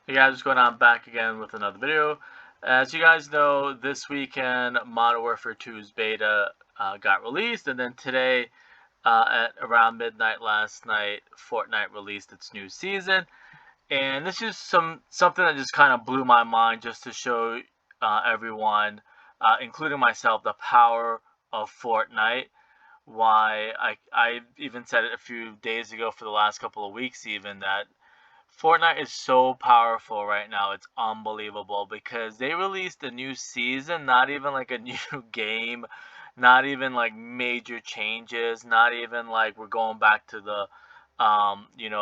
Hey guys, what's going on? Back again with another video. As you guys know, this weekend Modern Warfare 2's beta got released, and then today, at around midnight last night, Fortnite released its new season. And this is something that just kind of blew my mind, just to show everyone, including myself, the power of Fortnite. Why I even said it a few days ago, for the last couple of weeks even, that Fortnite is so powerful right now. It's unbelievable because they released a new season, not even like a new game, not even like major changes, not even like we're going back to the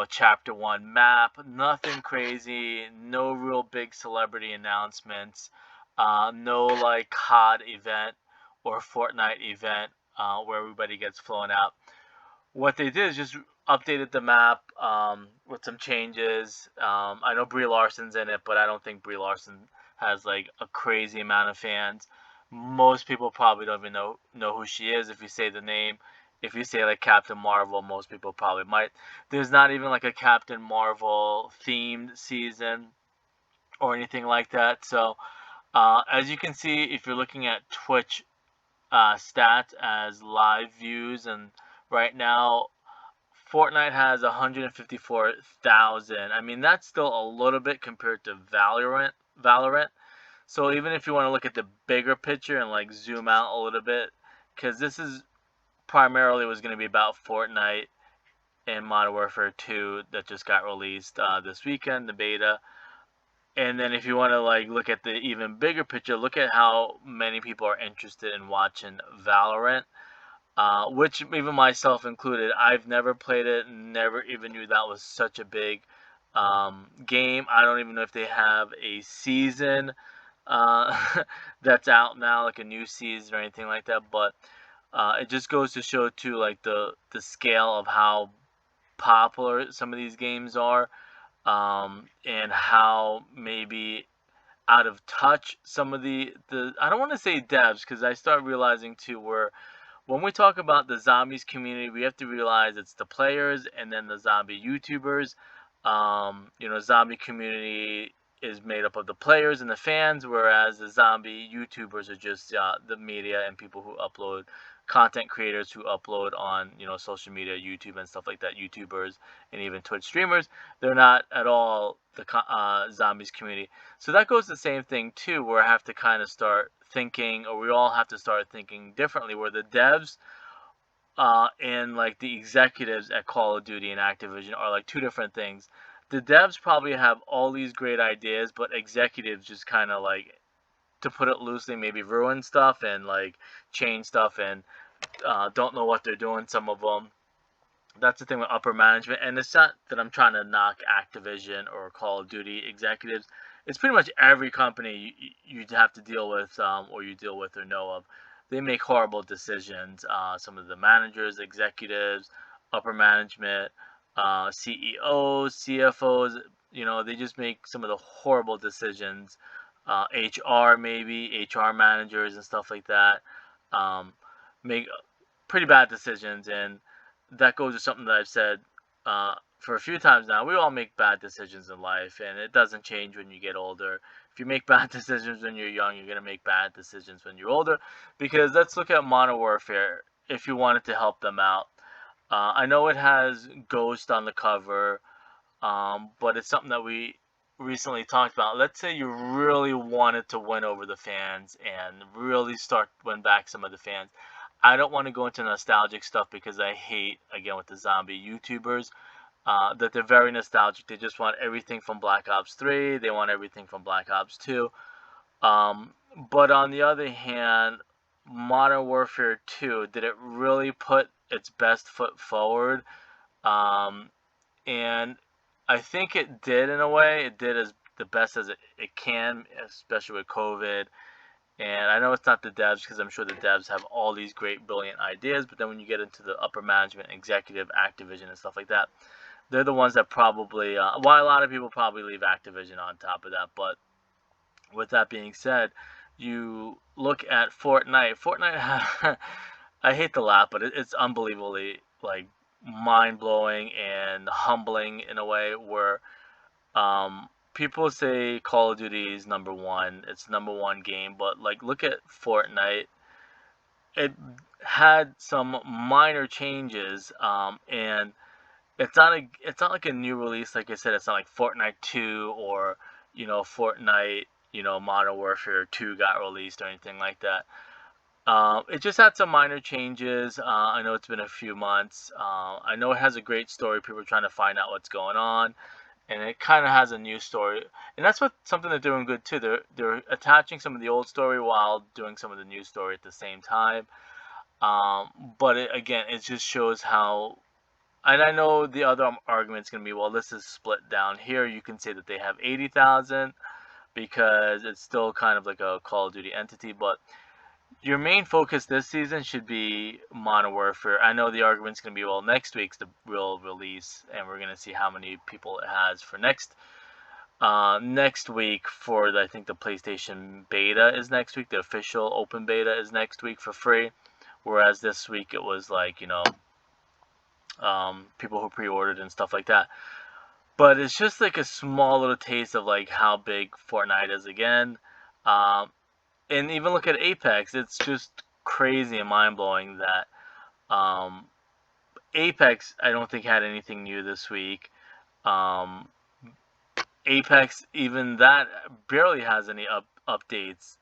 chapter 1 map, nothing crazy, no real big celebrity announcements, no like COD event or Fortnite event where everybody gets flown out. What they did is just updated the map with some changes. I know Brie Larson's in it, but I don't think Brie Larson has like a crazy amount of fans. Most people probably don't even know who she is if you say the name. If you say like Captain Marvel, most people probably might. There's not even like a Captain Marvel themed season or anything like that. So as you can see, if you're looking at Twitch stats as live views, and right now Fortnite has 154,000. I mean, that's still a little bit compared to Valorant. So even if you want to look at the bigger picture and like zoom out a little bit, because this is primarily was going to be about Fortnite and Modern Warfare 2 that just got released this weekend, the beta. And then if you want to like look at the even bigger picture, look at how many people are interested in watching Valorant, which even myself included. I've never played it, never even knew that was such a big game. I don't even know if they have a season that's out now, like a new season or anything like that. But it just goes to show too, like the scale of how popular some of these games are, and how maybe out of touch some of the I don't want to say devs, because I start realizing too, where when we talk about the zombies community, we have to realize it's the players and then the zombie YouTubers. Zombie community is made up of the players and the fans, whereas the zombie YouTubers are just the media and people who upload, content creators who upload on social media, YouTube and stuff like that. YouTubers and even Twitch streamers, they're not at all the zombies community. So that goes the same thing too, where I have to kind of start thinking, or we all have to start thinking differently, where the devs and like the executives at Call of Duty and Activision are like two different things. The devs probably have all these great ideas, but executives just kind of like, to put it loosely, maybe ruin stuff and like change stuff, and don't know what they're doing, some of them. That's the thing with upper management, and it's not that I'm trying to knock Activision or Call of Duty executives. It's pretty much every company you have to deal with, or you deal with or know of. They make horrible decisions. Some of the managers, executives, upper management, CEOs, CFOs, they just make some of the horrible decisions. HR, maybe HR managers and stuff like that, um, make pretty bad decisions, and that goes to something that I've said for a few times now. We all make bad decisions in life, and it doesn't change when you get older. If you make bad decisions when you're young, you're going to make bad decisions when you're older. Because let's look at Modern Warfare, if you wanted to help them out. I know it has Ghost on the cover, but it's something that we recently talked about. Let's say you really wanted to win over the fans and really start win back some of the fans. I don't want to go into nostalgic stuff, because I hate, again, with the zombie YouTubers, that they're very nostalgic. They just want everything from Black Ops 3. They want everything from Black Ops 2. Um, but on the other hand, Modern Warfare 2, did it really put its best foot forward? Um, and I think it did in a way. It did as the best as it can, especially with COVID. And I know it's not the devs, because I'm sure the devs have all these great, brilliant ideas. But then when you get into the upper management, executive, Activision, and stuff like that, they're the ones that probably, why a lot of people probably leave Activision on top of that. But with that being said, you look at Fortnite. Fortnite, I hate to laugh, but it's unbelievably like mind blowing and humbling in a way, where people say Call of Duty is number one. It's number one game, but like look at Fortnite. It had some minor changes, and it's not like a new release. Like I said, it's not like Fortnite 2 or Fortnite, Modern Warfare 2 got released or anything like that. It just had some minor changes. I know it's been a few months. I know it has a great story. People are trying to find out what's going on, and it kind of has a new story. And that's something they're doing good too. They're attaching some of the old story while doing some of the new story at the same time. But again, it just shows how. And I know the other argument's going to be, well, this is split down here. You can say that they have 80,000 because it's still kind of like a Call of Duty entity, but your main focus this season should be Modern Warfare. I know the argument's going to be, well, next week's the real release, and we're going to see how many people it has for next week for I think the PlayStation beta is next week. The official open beta is next week for free, whereas this week it was like people who pre-ordered and stuff like that. But it's just like a small little taste of like how big Fortnite is again. And even look at Apex. It's just crazy and mind-blowing that Apex I don't think had anything new this week. Apex, even that barely has any updates,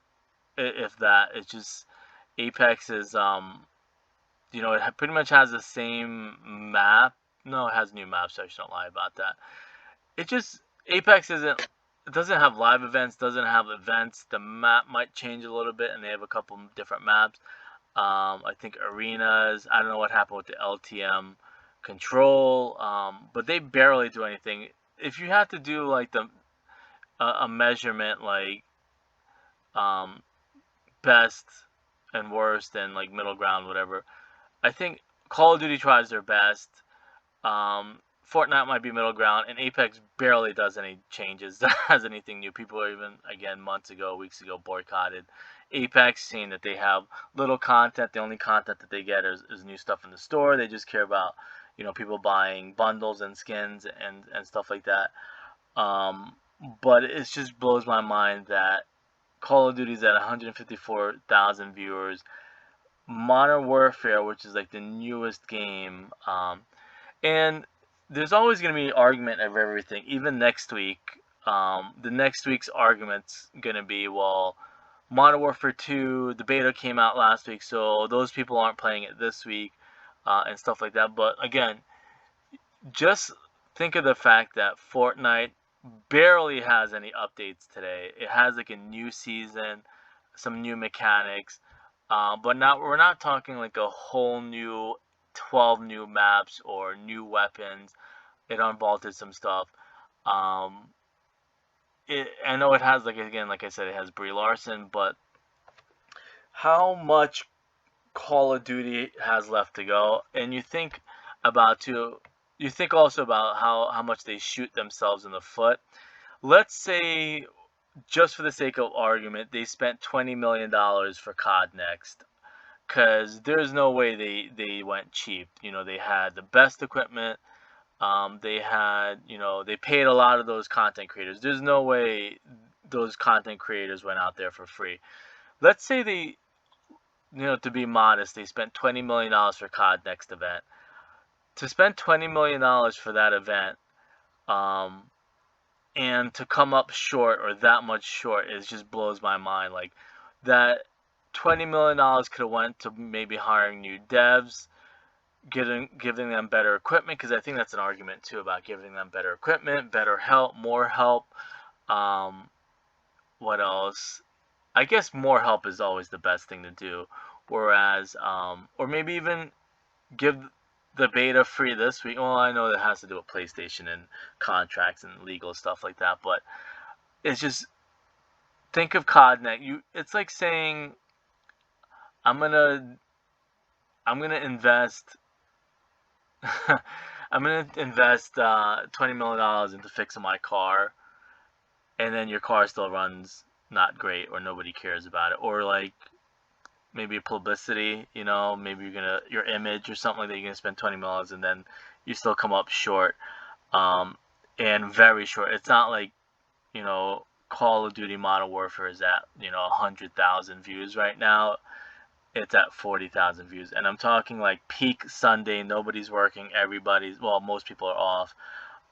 if that. It's just Apex is it pretty much has the same map. No, it has new maps, so I shouldn't lie about that. It just Apex doesn't have live events, doesn't have events. The map might change a little bit, and they have a couple different maps. I think arenas. I don't know what happened with the LTM control, but they barely do anything. If you have to do like a measurement like best and worst and like middle ground, whatever, I think Call of Duty tries their best. Fortnite might be middle ground, and Apex barely does any changes, has anything new. People are even, again, weeks ago, boycotted Apex, saying that they have little content. The only content that they get is new stuff in the store. They just care about, people buying bundles and skins and stuff like that. But it just blows my mind that Call of Duty's at 154,000 viewers. Modern Warfare, which is like the newest game, and there's always going to be argument of everything. Even next week, the next week's argument's going to be, well, Modern Warfare 2, the beta came out last week, so those people aren't playing it this week, and stuff like that. But again, just think of the fact that Fortnite barely has any updates today. It has like a new season, some new mechanics, but we're not talking like a whole new 12 new maps or new weapons. It unvaulted some stuff. I know it has like I said, it has Brie Larson, but how much Call of Duty has left to go? And you think also about how much they shoot themselves in the foot. Let's say, just for the sake of argument, they spent $20 million for COD Next, because there's no way they went cheap. They had the best equipment. They had, they paid a lot of those content creators. There's no way those content creators went out there for free. Let's say they, to be modest, they spent $20 million for COD Next event. To spend $20 million for that event, and to come up short or that much short, it just blows my mind. Like, that $20 million could have went to maybe hiring new devs, giving them better equipment, because I think that's an argument too about giving them better equipment, better help, more help. What else? I guess more help is always the best thing to do. Whereas, or maybe even give the beta free this week. Well, I know that has to do with PlayStation and contracts and legal stuff like that, but it's just, think of COD. It's like saying, I'm gonna invest $20 million into fixing my car, and then your car still runs not great, or nobody cares about it, or like maybe publicity, maybe your image or something like that, you're gonna spend $20 million and then you still come up short, and very short. It's not like Call of Duty Modern Warfare is at 100,000 views right now. It's at 40,000 views, and I'm talking like peak Sunday. Nobody's working. Most people are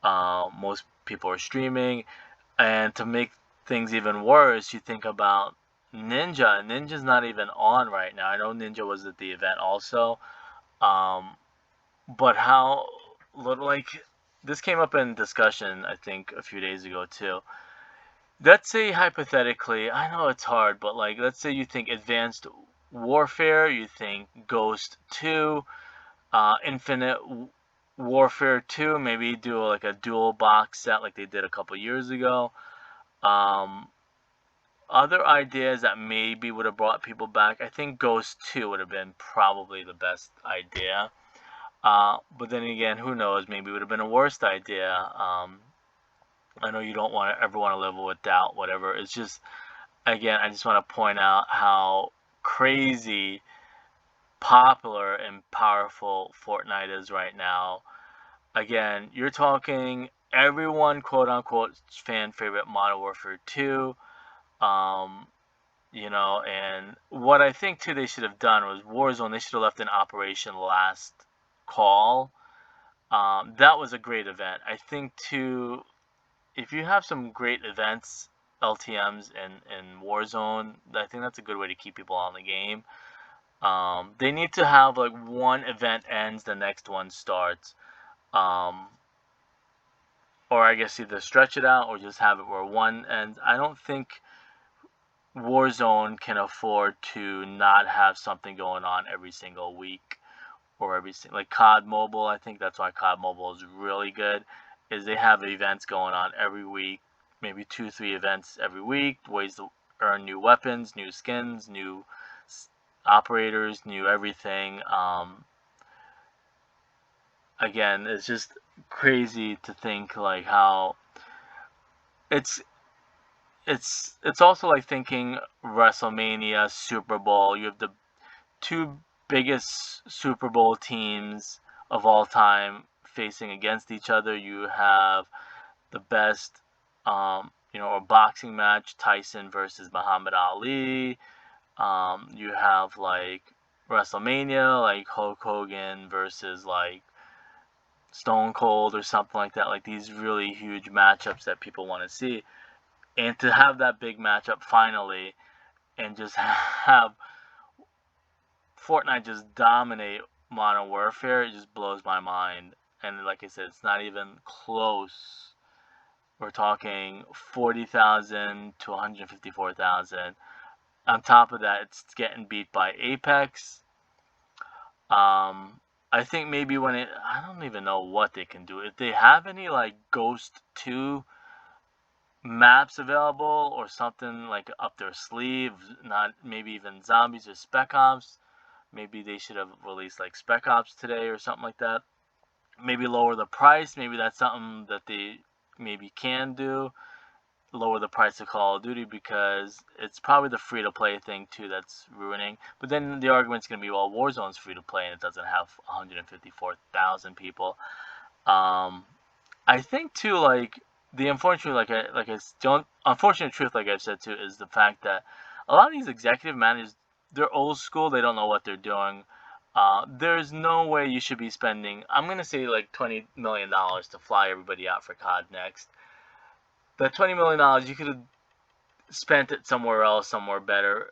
off. Most people are streaming, and to make things even worse, you think about Ninja. Ninja's not even on right now. I know Ninja was at the event also, but how little, like, this came up in discussion I think a few days ago too. Let's say hypothetically, I know it's hard, but like, let's say you think Advanced Warfare, you think Ghost 2, Infinite Warfare 2, maybe do like a dual box set like they did a couple years ago. Other ideas that maybe would have brought people back, I think Ghost 2 would have been probably the best idea. But then again, who knows? Maybe it would have been a worst idea. I know you don't ever want to live with doubt, whatever. It's just, again, I just want to point out how crazy popular and powerful Fortnite is right now. Again, you're talking everyone, quote unquote, fan favorite Modern Warfare 2. And what I think too they should have done was Warzone. They should have left an Operation Last Call. That was a great event. I think too, if you have some great events, LTMs in Warzone, I think that's a good way to keep people on the game. They need to have like one event ends, the next one starts. Or I guess either stretch it out or just have it where one ends. I don't think Warzone can afford to not have something going on every single week or like COD Mobile. I think that's why COD Mobile is really good, is they have events going on every week, maybe 2-3 events every week, ways to earn new weapons, new skins, new operators, new everything. Again, it's just crazy to think like how it's also like thinking WrestleMania, Super Bowl. You have the two biggest Super Bowl teams of all time facing against each other. You have the best, a boxing match, Tyson versus Muhammad Ali. You have like WrestleMania, like Hulk Hogan versus like Stone Cold or something like that. Like these really huge matchups that people want to see. And to have that big matchup finally and just have Fortnite just dominate Modern Warfare, it just blows my mind. And like I said, it's not even close. We're talking 40,000 to 154,000. On top of that, it's getting beat by Apex. I think maybe I don't even know what they can do. If they have any like Ghost 2 maps available or something like up their sleeve, not maybe even zombies or Spec Ops. Maybe they should have released like Spec Ops today or something like that. Maybe lower the price. Maybe that's something that they maybe can do. Lower the price of Call of Duty, because it's probably the free-to-play thing too that's ruining. But then the argument's going to be, well, Warzone's free-to-play and it doesn't have 154,000 people. I think too, like, the unfortunate, unfortunate truth, like I've said too, is the fact that a lot of these executive managers, they're old school. They don't know what they're doing. There's no way you should be spending, I'm gonna say, like $20 million to fly everybody out for COD next. That $20 million, you could have spent it somewhere else, somewhere better.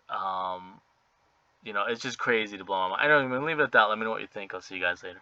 It's just crazy to blow my mind. I don't even leave it at that. Let me know what you think. I'll see you guys later.